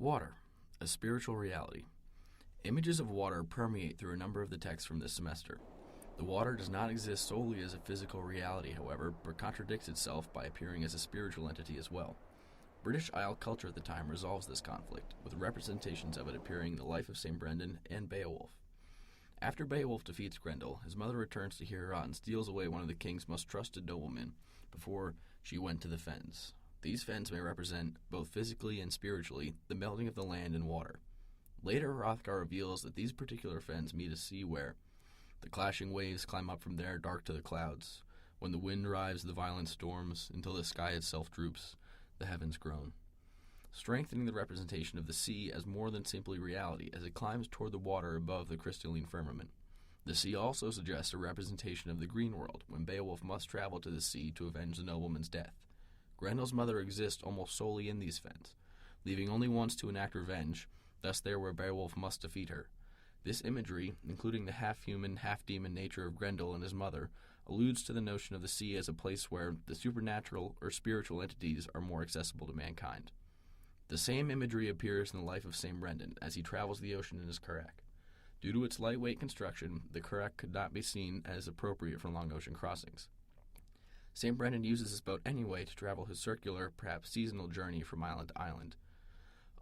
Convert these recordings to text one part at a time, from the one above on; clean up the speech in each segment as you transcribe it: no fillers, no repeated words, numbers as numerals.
Water, a spiritual reality. Images of water permeate through a number of the texts from this semester. The water does not exist solely as a physical reality, however, but contradicts itself by appearing as a spiritual entity as well. British Isle culture at the time resolves this conflict, with representations of it appearing in the Life of St. Brendan and Beowulf. After Beowulf defeats Grendel, his mother returns to Heorot and steals away one of the king's most trusted noblemen before she went to the fens. These fens may represent, both physically and spiritually, the melting of the land and water. Later, Hrothgar reveals that these particular fens meet a sea where the clashing waves climb up from there dark to the clouds. When the wind drives the violent storms until the sky itself droops, the heavens groan, strengthening the representation of the sea as more than simply reality as it climbs toward the water above the crystalline firmament. The sea also suggests a representation of the green world, when Beowulf must travel to the sea to avenge the nobleman's death. Grendel's mother exists almost solely in these fens, leaving only once to enact revenge, thus there where Beowulf must defeat her. This imagery, including the half-human, half-demon nature of Grendel and his mother, alludes to the notion of the sea as a place where the supernatural or spiritual entities are more accessible to mankind. The same imagery appears in the Life of St. Brendan as he travels the ocean in his currach. Due to its lightweight construction, the currach could not be seen as appropriate for long ocean crossings. St. Brendan uses his boat anyway to travel his circular, perhaps seasonal journey from island to island.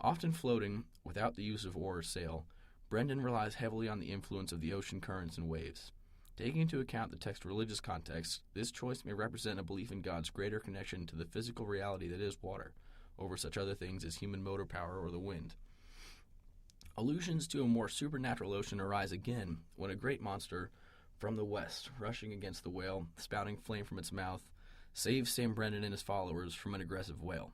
Often floating, without the use of oar or sail, Brendan relies heavily on the influence of the ocean currents and waves. Taking into account the text's religious context, this choice may represent a belief in God's greater connection to the physical reality that is water, over such other things as human motor power or the wind. Allusions to a more supernatural ocean arise again when a great monster from the west, rushing against the whale, spouting flame from its mouth, saves St. Brendan and his followers from an aggressive whale.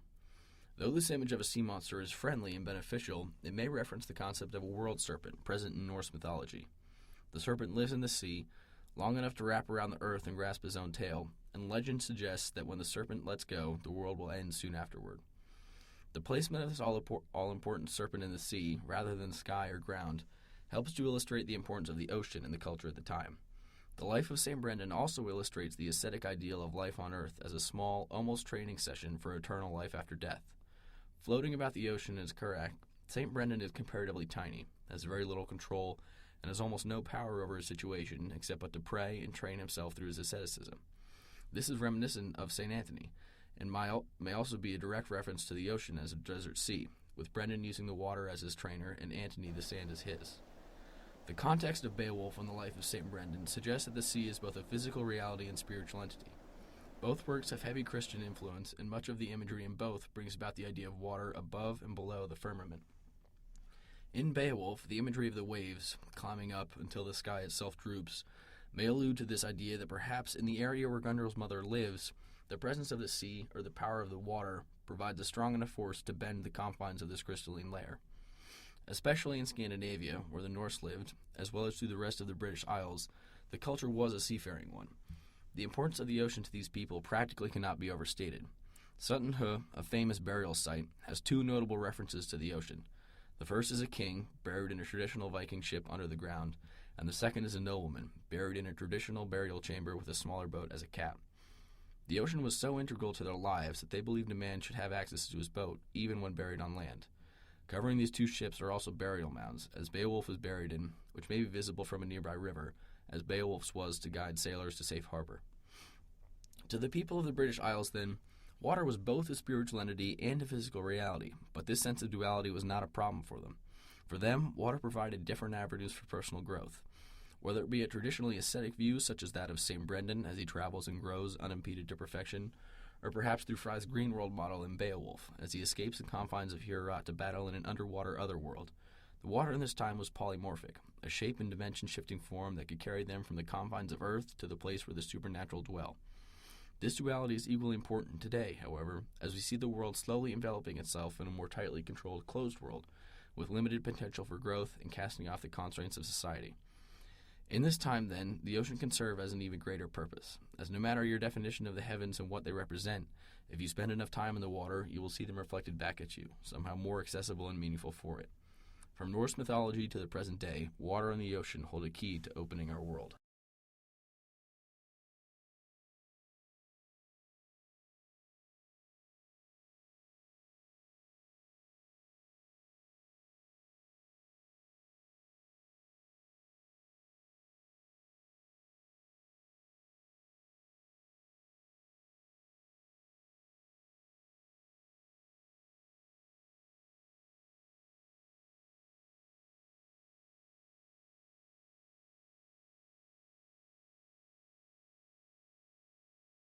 Though this image of a sea monster is friendly and beneficial, it may reference the concept of a world serpent present in Norse mythology. The serpent lives in the sea, long enough to wrap around the earth and grasp his own tail, and legend suggests that when the serpent lets go, the world will end soon afterward. The placement of this all-important serpent in the sea, rather than sky or ground, helps to illustrate the importance of the ocean in the culture at the time. The Life of St. Brendan also illustrates the ascetic ideal of life on earth as a small, almost training session for eternal life after death. Floating about the ocean in his currach, St. Brendan is comparatively tiny, has very little control, and has almost no power over his situation except but to pray and train himself through his asceticism. This is reminiscent of St. Anthony, and may also be a direct reference to the ocean as a desert sea, with Brendan using the water as his trainer and Antony the sand as his. The context of Beowulf and the Life of St. Brendan suggests that the sea is both a physical reality and spiritual entity. Both works have heavy Christian influence, and much of the imagery in both brings about the idea of water above and below the firmament. In Beowulf, the imagery of the waves, climbing up until the sky itself droops, may allude to this idea that perhaps in the area where Grendel's mother lives, the presence of the sea, or the power of the water, provides a strong enough force to bend the confines of this crystalline layer. Especially in Scandinavia, where the Norse lived, as well as through the rest of the British Isles, the culture was a seafaring one. The importance of the ocean to these people practically cannot be overstated. Sutton Hoo, a famous burial site, has two notable references to the ocean. The first is a king, buried in a traditional Viking ship under the ground, and the second is a nobleman, buried in a traditional burial chamber with a smaller boat as a cap. The ocean was so integral to their lives that they believed a man should have access to his boat, even when buried on land. Covering these two ships are also burial mounds, as Beowulf is buried in, which may be visible from a nearby river, as Beowulf's was to guide sailors to safe harbor. To the people of the British Isles, then, water was both a spiritual entity and a physical reality, but this sense of duality was not a problem for them. For them, water provided different avenues for personal growth. Whether it be a traditionally ascetic view such as that of St. Brendan as he travels and grows unimpeded to perfection, or perhaps through Frye's green world model in Beowulf as he escapes the confines of Heorot to battle in an underwater otherworld. The water in this time was polymorphic, a shape and dimension-shifting form that could carry them from the confines of Earth to the place where the supernatural dwell. This duality is equally important today, however, as we see the world slowly enveloping itself in a more tightly controlled closed world, with limited potential for growth and casting off the constraints of society. In this time, then, the ocean can serve as an even greater purpose, as no matter your definition of the heavens and what they represent, if you spend enough time in the water, you will see them reflected back at you, somehow more accessible and meaningful for it. From Norse mythology to the present day, water and the ocean hold a key to opening our world.